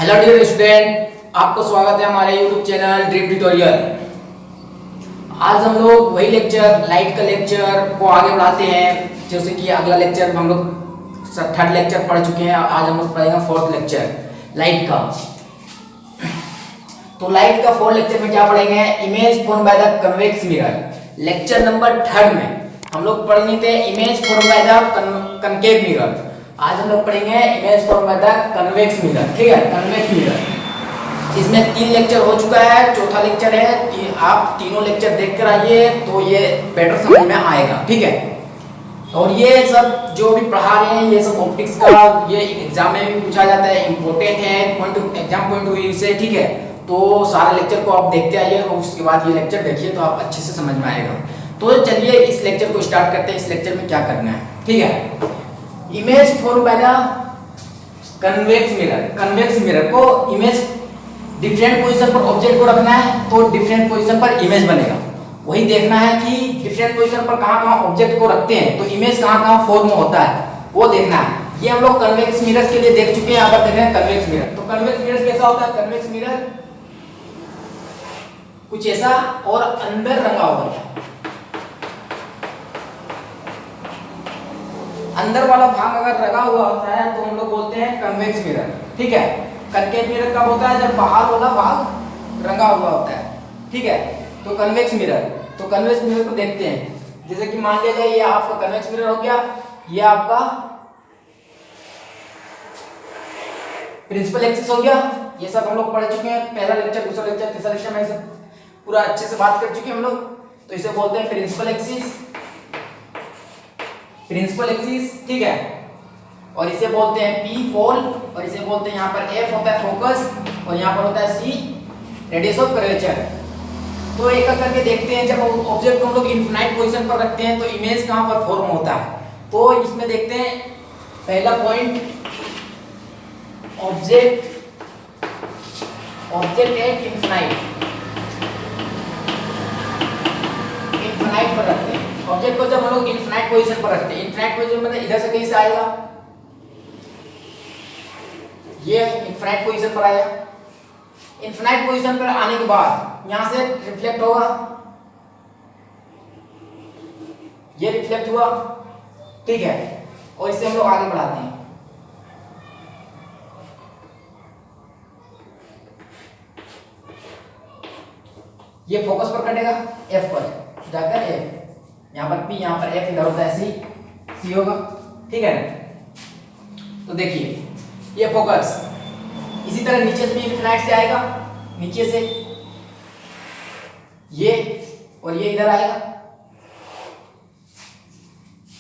Hello dear student, आपको स्वागत है हमारे यूट्यूब चैनल ड्रीम ट्यूटोरियल। आज हम लोग वही लेक्चर लाइट का लेक्चर को आगे बढ़ाते हैं। जैसे कि अगला लेक्चर हम लोग थर्ड लेक्चर पढ़ चुके हैं, आज हम लोग पढ़ेंगे फोर्थ लेक्चर लाइट का। तो लाइट का फोर्थ लेक्चर में क्या पढ़ेंगे? Image form by the convex mirror. Lecture number third में हम लोग पढ़ने थे image form by the concave mirror. आज हम लोग पढ़ेंगे image form by the convex mirror. ठीक है, कन्वेक्स मिरर। इसमें 3 लेक्चर हो चुका है, चौथा लेक्चर है। आप तीनों लेक्चर देख कर आइए तो ये बेटर समझ में आएगा। ठीक है, और ये सब जो भी पढ़ा रहे हैं ये सब ऑप्टिक्स का ये एग्जाम में भी पूछा जाता है, इंपॉर्टेंट है एग्जाम पॉइंट ऑफ व्यू से। ठीक है, तो सारे लेक्चर को आप देखते आइए और उसके बाद ये लेक्चर देखिए तो आप अच्छे से समझ में आएगा। तो चलिए इस लेक्चर को स्टार्ट करते हैं। इस लेक्चर में क्या करना है? ठीक है, image form by the convex mirror. Convex mirror को इमेज डिफरेंट पोजीशन पर ऑब्जेक्ट को रखना है तो डिफरेंट पोजीशन पर इमेज बनेगा। वही देखना है कि डिफरेंट पोजीशन पर कहां-कहां ऑब्जेक्ट को रखते हैं तो इमेज कहां-कहां फॉर्म होता है वो देखना है। ये हम लोग कन्वेक्स मिरर के लिए देख चुके हैं। अब देख रहे हैं कन्वेक्स मिरर। तो कन्वेक्स मिरर कैसा होता है? कन्वेक्स मिरर कुछ ऐसा और अंदर रंगा हुआ होता है। अंदर वाला भाग अगर रंगा हुआ होता है तो हम लोग बोलते हैं कन्वेक्स मिरर। ठीक है, कनकेव मिरर कब होता है? जब बाहर वाला भाग रंगा हुआ होता है। ठीक है, तो कन्वेक्स मिरर। तो कन्वेक्स मिरर को देखते हैं। जैसे कि मान लिया जाए ये आपका कन्वेक्स मिरर हो गया, ये आपका प्रिंसिपल एक्सिस हो गया। ये सब हम लोग पढ़ चुके हैं, पहला लेक्चर, दूसरा लेक्चर, तीसरा लेक्चर में सब पूरा अच्छे से बात कर चुके हैं हम लोग। तो इसे बोलते हैं प्रिंसिपल एक्सिस। प्रिंसिपल एक्सिस, ठीक है, और इसे बोलते हैं पी पोल, और इसे बोलते हैं यहाँ पर एफ होता है फोकस, और यहाँ पर होता है सी रेडियस ऑफ कर्वेचर। तो एक एक करके देखते हैं। जब ऑब्जेक्ट को हम लोग इनफिनाइट पोजीशन पर रखते हैं तो इमेज कहाँ पर फॉर्म होता है? तो इसमें देखते हैं पहला पॉइंट, ऑब्जेक्ट एट इनफिनाइट पर रखते हैं। ऑब्जेक्ट को जब हम लोग इनफिनाइट पोजीशन पर रखते हैं, इनफिनाइट पोजीशन मतलब इधर से कहीं से आएगा, ये इनफिनाइट पोजीशन पर आया। इनफिनाइट पोजीशन पर आने के बाद यहां से रिफ्लेक्ट होगा, ये रिफ्लेक्ट हुआ। ठीक है, और इसे हम लोग आगे बढ़ाते हैं। ये फोकस पर कटेगा, एफ पर जाकर एफ, यहाँ पर पी, यहाँ पर एफ, इधर होता है सी होगा। ठीक है, तो देखिए ये फोकस इसी तरह नीचे से भी इनफिनाइट से आएगा, नीचे से ये, और ये इधर आएगा।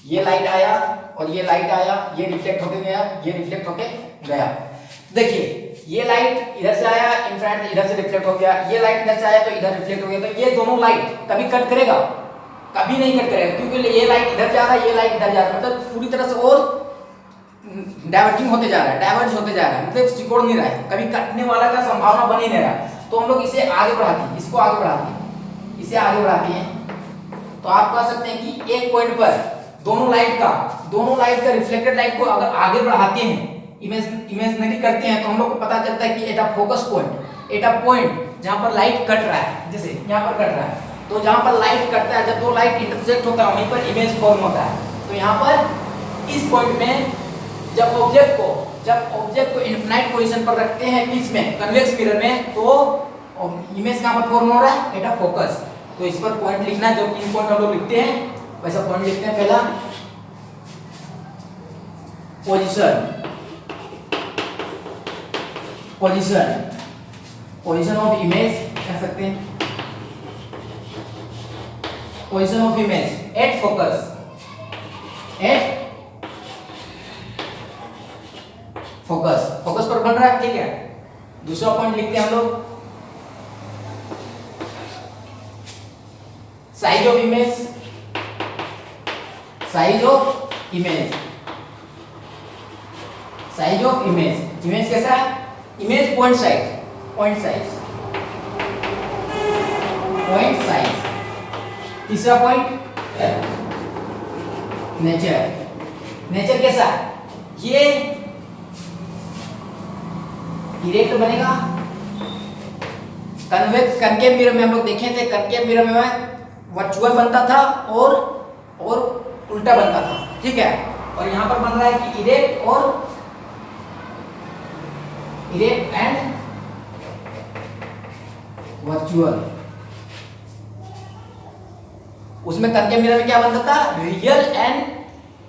ये लाइट आया और ये लाइट आया, ये रिफ्लेक्ट होके गया, ये रिफ्लेक्ट होके गया। देखिए ये लाइट इधर से आया, इनफिनाइट इधर से रिफ्लेक्ट हो गया, ये लाइट इधर से आया तो इधर रिफ्लेक्ट हो गया। तो ये दोनों लाइट कभी कट करेगा? कभी नहीं कट करेगा, क्योंकि ये लाइट इधर जा रहा है, ये लाइट इधर जा रहा है, मतलब पूरी तरह से और डाइवर्जिंग होते जा रहा है, डाइवर्ज होते जा रहा है, मतलब सिकुड़ नहीं रहा है, कभी कटने वाला का संभावना बन ही नहीं रहा। तो हम लोग इसे आगे बढ़ाते हैं, इसको आगे बढ़ाते हैं, इसे आगे बढ़ाते हैं। तो आप कह सकते हैं कि एक पॉइंट पर दोनों लाइट का रिफ्लेक्टेड लाइट को अगर आगे बढ़ाते हैं, इमेजिनरी करते हैं, तो हम लोग को पता चलता है कि at a focus point, at a point जहां पर लाइट कट रहा है, जैसे यहां पर कट रहा है, तो जहां पर लाइट कटता है, जब दो लाइट इंटरसेक्ट होता है वहीं पर इमेज फॉर्म होता है। तो यहां पर इस पॉइंट में जब ऑब्जेक्ट को इनफिनाइट पोजीशन पर रखते हैं, इसमें कन्वेक्स मिरर में, तो इमेज कहां पर फॉर्म हो रहा है? At a focus. तो इस पर पॉइंट लिखना है, जो 3 पॉइंट हम लोग लिखते हैं वैसा पॉइंट लिखते हैं। पहला पोजीशन ऑफ इमेज कह सकते हैं, position of image at focus, focus पर बन रहा है। ठीक है, दूसरा पॉइंट लिखते हैं हम लोग साइज ऑफ इमेज, इमेज कैसा है? Image point size. तीसरा पॉइंट नेचर कैसा? ये इरेक्ट बनेगा। कन्वेक्स कनकेव मिरर में हम लोग देखे थे, कनकेव मिरर में वर्चुअल बनता था और उल्टा बनता था, ठीक है। और यहाँ पर बन रहा है कि इरेक्ट एंड वर्चुअल। उसमें कनकेव मिरर में क्या बनता था, real and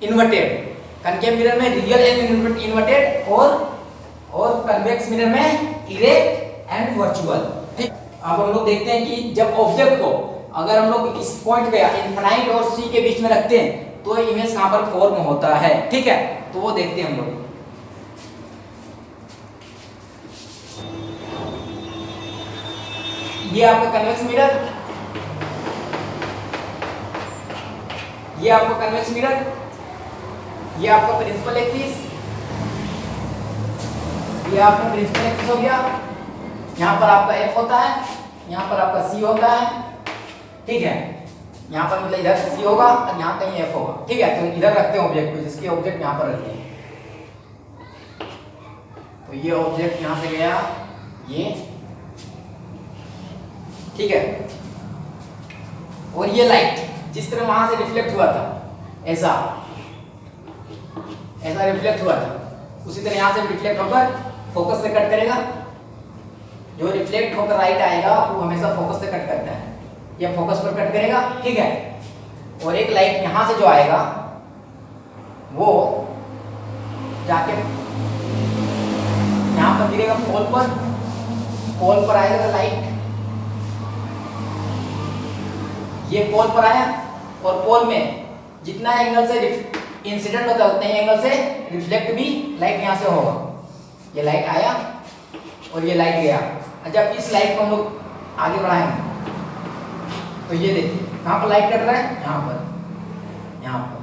inverted. Concave mirror में रियल एंड इन्वर्टेड और कन्वेक्स मिरर में इरेक्ट एंड वर्चुअल, ठीक। अब हम लोग देखते हैं कि जब ऑब्जेक्ट को अगर हम लोग इस पॉइंट पे इनफाइनाइट और सी के बीच में रखते हैं तो इमेज कहां पर फॉर्म होता है, ठीक है। तो वो देखते हैं हम लोग। ये आपका कन्वेक्स मिरर, ये आपका कन्वेक्स मिरर, ये आपका प्रिंसिपल एक्सिस, ये आपका प्रिंसिपल एक्सिस हो गया। यहाँ पर आपका एफ होता है, यहाँ पर आपका सी होता है, ठीक है। यहाँ पर मतलब इधर सी होगा और यहाँ कहीं एफ होगा, ठीक है। तो इधर रखते हैं ऑब्जेक्ट को, जिसके ऑब्जेक्ट यहाँ पर रखते हैं। तो ये ऑब्जेक्ट यहाँ से गया ये, ठीक है। और ये लाइट जिस तरह वहां से रिफ्लेक्ट हुआ था, ऐसा रिफ्लेक्ट हुआ था, उसी तरह यहाँ से रिफ्लेक्ट होकर फोकस से कट करेगा। जो रिफ्लेक्ट होकर राइट आएगा वो हमेशा फोकस से कट करता है, या फोकस पर कट करेगा, ठीक है। और एक लाइट यहां से जो आएगा वो जाके यहां पर गिरेगा पोल पर आएगा लाइट। ये पोल पर आया और पोल में जितना एंगल से इंसिडेंट होता है उतने ही एंगल से रिफ्लेक्ट भी लाइट यहां से होगा। ये लाइट आया और ये लाइट गया। जब इस लाइट को हम लोग आगे बढ़ाएंगे तो ये देखिए कहां पर लाइट कट रहा है, यहाँ पर,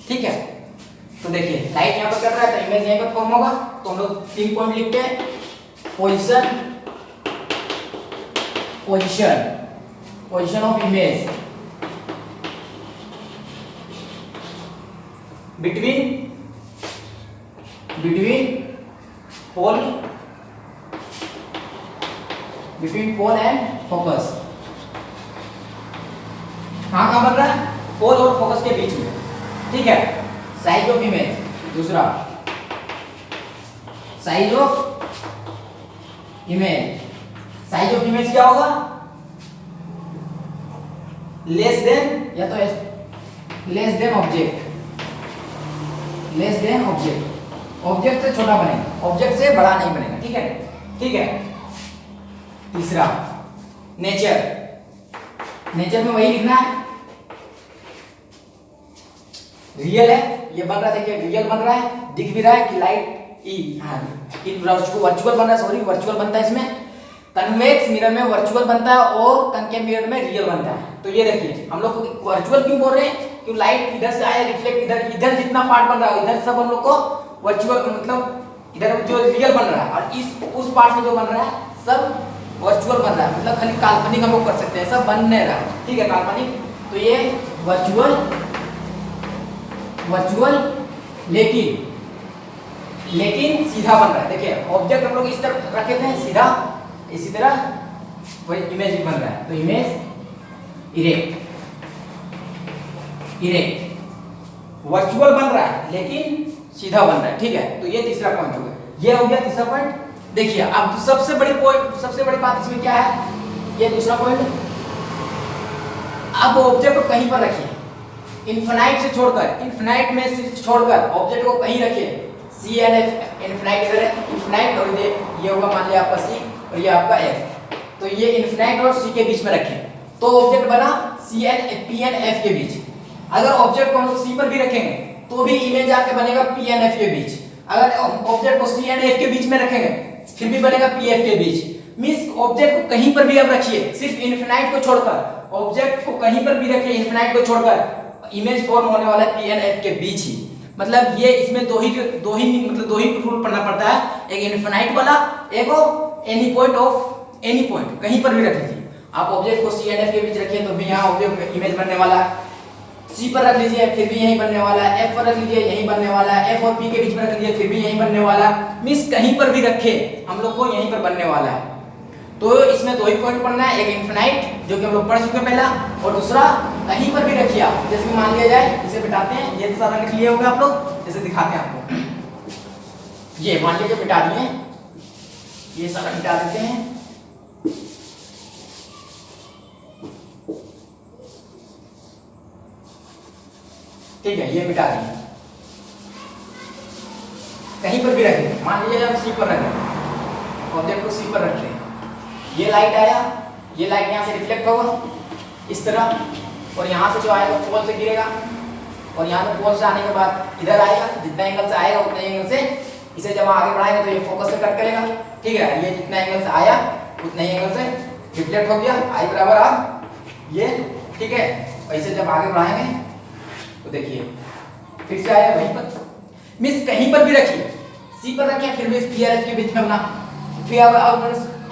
ठीक है। तो देखिए लाइट यहाँ पर कट रहा है तो इमेज यहीं पर फॉर्म होगा। तो हम लोग 3 पॉइंट लिखते हैं, position of image between pole and focus. कहां बन रहा है, पोल और फोकस के बीच में, ठीक है। साइज ऑफ इमेज, दूसरा साइज ऑफ इमेज क्या होगा, लेस देन या तो लेस देन ऑब्जेक्ट से छोटा बनेगा, ऑब्जेक्ट से बड़ा नहीं बनेगा, ठीक है। तीसरा नेचर में वही लिखना है, रियल है। ये बन रहा है, देखिए रियल बन रहा है, दिख भी रहा है कि लाइट वर्चुअल बन रहा है, वर्चुअल बनता है इसमें। कन्वेक्स मिरर में वर्चुअल बनता है और कनकेव मिरर में रियल बनता है। तो ये देखिए हम लोग वर्चुअल क्यों बोल रहे हैं, क्योंकि लाइट इधर से आया रिफ्लेक्ट इधर जितना पार्ट बन रहा है इधर सब हम लोग को वर्चुअल, मतलब इधर जो रियल बन रहा है और उस पार्ट में जो बन रहा है सब वर्चुअल बन रहा है, मतलब खाली काल्पनिक हम लोग कर सकते हैं, सब बन नहीं रहा है, ठीक है, काल्पनिक। तो ये वर्चुअल लेकिन सीधा बन रहा है। देखिए ऑब्जेक्ट हम लोग इस तरफ रखे थे सीधा, इसी तरह वही इमेज बन रहा है। तो इमेज इरेक्ट वर्चुअल बन रहा है लेकिन सीधा बन रहा है, ठीक है। तो ये तीसरा पॉइंट हो गया, ये हो गया तीसरा पॉइंट। देखिए अब सबसे बड़ी बात इसमें क्या है, ये दूसरा पॉइंट। अब ऑब्जेक्ट को कहीं पर रखिए, इनफिनाइट में से छोड़कर ऑब्जेक्ट को कहीं रखिए। सी एंड एफ, इनफिनाइट इधर है, इनफिनाइट और ये होगा मान लिया आपका सी और ये आपका एफ। तो ये इनफिनाइट और सी के बीच में रखें तो ऑब्जेक्ट बना सी एंड पी एंड एफ के बीच। अगर ऑब्जेक्ट को हम लोग सी पर भी रखेंगे तो भी इमेज आके बनेगा पी एंड एफ के बीच। अगर ऑब्जेक्ट को सी एंड एफ के बीच में रखेंगे फिर भी बनेगा पी एफ के बीच। मींस ऑब्जेक्ट को कहीं पर भी आप रखिए, सिर्फ इनफिनाइट को छोड़कर, ऑब्जेक्ट को कहीं पर भी रखिए इनफिनाइट को छोड़कर, इमेज फॉर्म होने वाला है पी एंड एफ के बीच ही। मतलब ये इसमें दो ही रूल पढ़ना पड़ता है, एक इनफिनाइट वाला, एक एनी पॉइंट कहीं पर भी रख लीजिए। आप ऑब्जेक्ट को सी एंड एफ के बीच रखिए तो भी यहाँ ऑब्जेक्ट इमेज बनने वाला है। सी पर रख लीजिए फिर भी यही बनने वाला है, एफ पर रख लीजिए यही बनने वाला है, एफ और पी के बीच में रख लीजिए फिर भी यही बनने वाला है। मींस कहीं पर भी रखे हम लोग को यहीं पर बनने वाला है। तो इसमें दो ही पॉइंट पढ़ना है, एक इनफिनाइट जो कि हम लोग पढ़ चुके हैं पहला, और दूसरा कहीं पर भी रखिए आप। जैसे कि मान लिया जाए इसे बिठाते हैं, ये सारा लिख लिए होंगे आप लोग, जैसे दिखाते हैं आपको। ये मान लीजिए बिठा दिए, ये सारा बिठा देते हैं। ठीक है, ये बिठा दिए, कहीं पर भी रखें। मान लीजिए आप सी पर रखें, ऑब्जेक्ट को सी पर रख लें, ये लाइट आया, ये लाइट यहाँ से रिफ्लेक्ट होगा इस तरह, और यहाँ से जो आएगा पोल से गिरेगा, और यहाँ से पोल से आने के बाद इधर आएगा, जितना एंगल से आएगा उतने एंगल से इसे जब आगे बढ़ाएंगे तो ये फोकस से कट करेगा। ठीक है, ये जितना एंगल से आया उतने एंगल से रिफ्लेक्ट हो गया, आई बराबर आर ये। ठीक है, ऐसे जब आगे बढ़ाएंगे तो देखिए फिर से आया वहीं पर। मिस कहीं पर भी रखिए, सी पर रखिए फिर भी पी और एफ के बीच में बना, फिर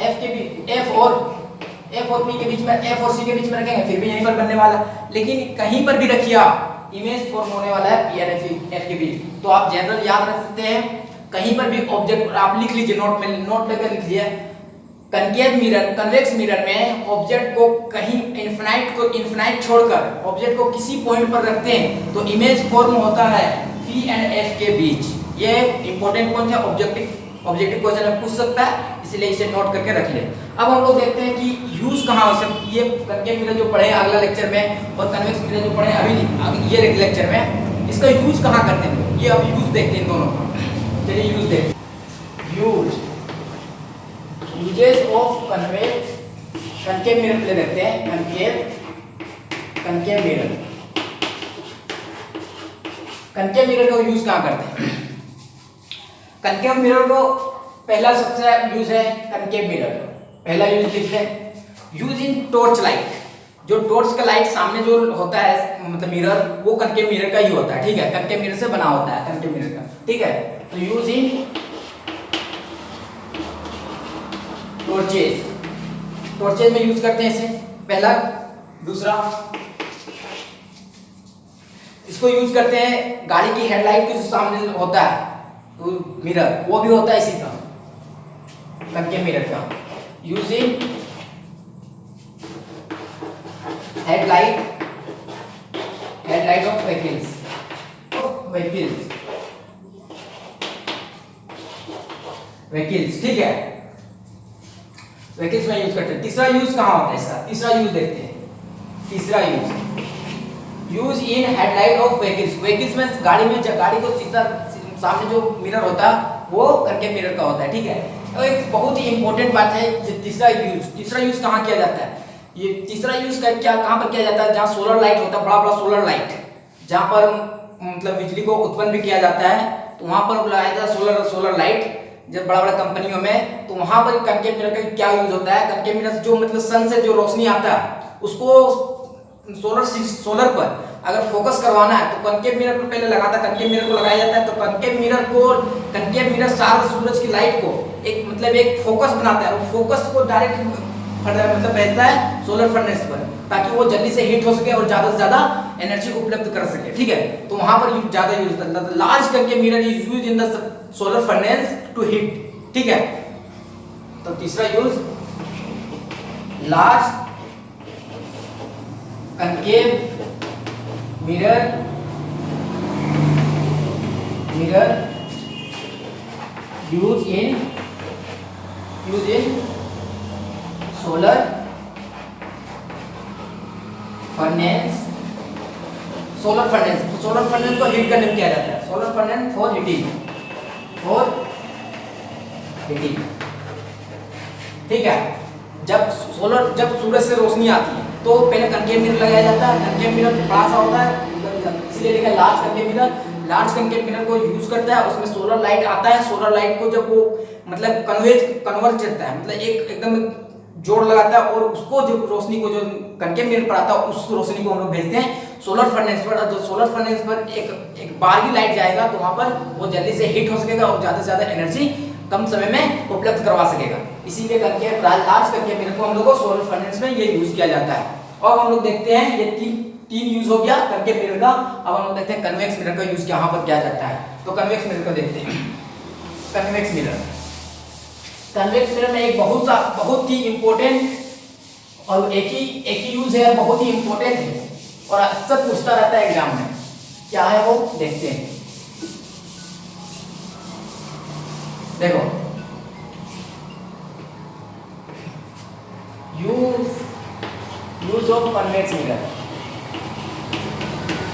एफ के भी एफ और पी के बीच में, एफ और सी के बीच में रखेंगे फिर भी यहीं पर बनने वाला। लेकिन कहीं पर भी रखिए आप, इमेज फॉर्म होने वाला है पी और एफ के बीच। तो आप जनरल याद रख सकते हैं, कहीं पर भी ऑब्जेक्ट आप लिख लीजिए, नोट में नोट लेकर लिख लीजिए। कनकेव मिरर, कन्वेक्स मिरर में ऑब्जेक्ट को कहीं इनफिनाइट छोड़कर ऑब्जेक्ट को किसी पॉइंट पर रखते हैं तो इमेज फॉर्म होता है पी एंड एफ के बीच। ये इंपॉर्टेंट पॉइंट है, ऑब्जेक्टिव क्वेश्चन में पूछ सकता है, इसलिए इसे नोट करके रख ले। अब हम लोग देखते हैं कि यूज कहाँ हो सकता। ये कनकेव मिरर जो पढ़े अगला लेक्चर में, और कन्वेक्स मिरर जो पढ़े अभी ये लेक्चर में, इसका यूज कहाँ करते हैं ये अब यूज देखते हैं दोनों का। चलिए यूज देखते हैं। यूजेस ऑफ कनकेव मिरर ले देखते हैं। कनकेव मिरर का यूज कहाँ करते हैं। कनकेव मिरर को पहला सबसे यूज है कनकेव मिरर, पहला यूज लिखते हैं, यूज इन टॉर्च लाइट। जो टॉर्च का लाइट सामने जो होता है मतलब मिरर, वो कनकेव मिरर का ही होता है। ठीक है, कनकेव मिरर से बना होता है कनकेव मिरर का। ठीक है, तो यूज इन टॉर्चेज में यूज करते हैं इसे, पहला। दूसरा इसको यूज करते हैं गाड़ी की हेडलाइट के जो सामने होता है तो मिरर, वो भी होता है इसी का, कनकेव मिरर का। Using headlight of vehicles. ठीक है, व्हीकल्स में यूज करते हैं। तीसरा यूज कहाँ होता है इसका, तीसरा यूज देखते हैं। तीसरा use in headlight of vehicles में गाड़ी को शीशा सामने जो मिरर होता है वो कनकेव मिरर का होता है। ठीक है, तो एक बहुत ही इंपॉर्टेंट बात है तीसरा यूज कहाँ किया जाता है। ये तीसरा यूज कहाँ पर किया जाता है, जहाँ सोलर लाइट होता है, बड़ा बड़ा सोलर लाइट, जहाँ पर मतलब बिजली को उत्पन्न भी किया जाता है, तो वहां पर लगाया जाता है सोलर लाइट जब बड़ा बड़ा कंपनियों में। तो वहां पर कनकेव मिरर का क्या यूज होता है, कनकेव मिरर जो मतलब सन से जो रोशनी आता है उसको सोलर पर अगर फोकस करवाना है तो कनकेव मिरर पर पहले लगाता है, कनकेव मिरर को लगाया जाता है। तो कनकेव मिरर सारे सूरज की लाइट को एक फोकस बनाता है, और फोकस को डायरेक्ट मतलब भेजता है सोलर फर्नेस पर, ताकि वो जल्दी से हीट हो सके और ज्यादा से ज्यादा एनर्जी उपलब्ध कर सके। ठीक है, तो वहां पर ज्यादा यूज होता है। Large concave mirror is used in the solar furnace to heat. ठीक है, तो तीसरा use large concave mirror use in solar furnace को हीट करने में किया जाता है। Solar furnace for heating. ठीक है, जब सूरज से रोशनी आती है तो पहले कनकेव मिरर लगाया जाता है। कनकेव मिरर बड़ा सा होता है, इसलिए लिखा है large concave mirror. Large concave mirror को यूज करता है, उसमें सोलर लाइट आता है। सोलर लाइट को जब वो मतलब कन्वर्ज करता है, मतलब एकदम जोड़ लगाता है, और उसको जो रोशनी को जो कनकेव मिरर पर आता है उस रोशनी को हम लोग भेजते हैं सोलर फर्नेस पर। जो सोलर फर्नेस पर एक बारगी लाइट जाएगा तो वहां पर वो जल्दी से हीट हो सकेगा और ज्यादा से ज्यादा एनर्जी कम समय में उपलब्ध करवा सकेगा। इसीलिए लार्ज कनकेव मिरर को हम लोग को सोलर फर्नेस में ये यूज किया जाता है। और हम लोग देखते हैं ये तीन यूज हो गया कनकेव मिरर का। अब हम लोग देखते हैं कन्वेक्स मिरर का यूज यहाँ पर क्या जाता है। तो कन्वेक्स मिरर को देखते हैं। कन्वेक्स मिरर, कन्वेक्स मिरर में एक बहुत ही इंपॉर्टेंट और एक ही यूज है, बहुत ही इंपॉर्टेंट है और अक्सर पूछता रहता है एग्जाम में। क्या है वो देखते हैं। देखो, use of convex mirror.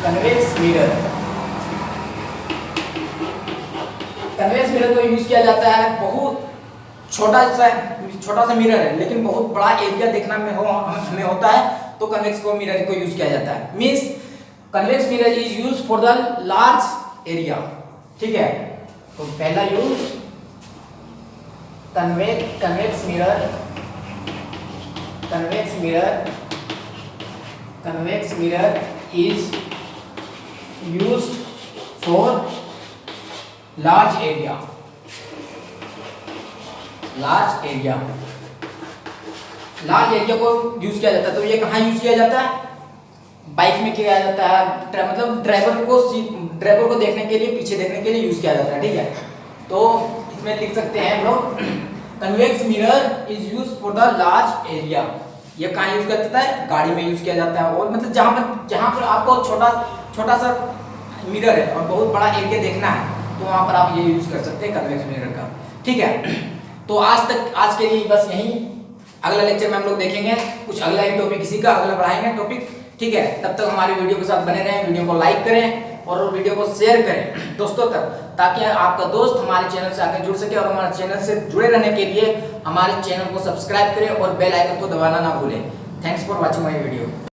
Convex mirror, convex mirror को यूज किया जाता है, बहुत छोटा सा मिरर है लेकिन बहुत बड़ा एरिया देखना में हमें होता है, तो कन्वेक्स को मिरर को यूज किया जाता है। Means convex mirror is use for the large area. ठीक है, तो पहला use convex mirror is used for large area. Large area को यूज किया जाता है। तो ये कहाँ यूज किया जाता है? बाइक में किया जाता है, मतलब ड्राइवर को देखने के लिए, पीछे देखने के लिए यूज किया जाता है। ठीक है, तो इसमें लिख सकते हैं हम लोग convex mirror is use for the large area. ये कहाँ यूज किया जाता है? गाड़ी में यूज किया जाता है, और मतलब जहाँ पर आपको छोटा सा मिरर है और बहुत बड़ा एरिया देखना है, तो वहां पर आप ये यूज कर सकते हैं कन्वेक्स मिरर का। ठीक है, तो आज के लिए बस यही। अगला लेक्चर में हम लोग देखेंगे कुछ अगला ही टॉपिक, इसी का अगला बढ़ाएंगे टॉपिक। ठीक है, तब तक हमारे वीडियो के साथ बने रहें, वीडियो को लाइक करें और वीडियो को शेयर करें दोस्तों तक, ताकि आपका दोस्त हमारे चैनल से आकर जुड़ सके। और हमारे चैनल से जुड़े रहने के लिए हमारे चैनल को सब्सक्राइब करें और बेल आइकन को दबाना ना भूलें। Thanks for watching my video.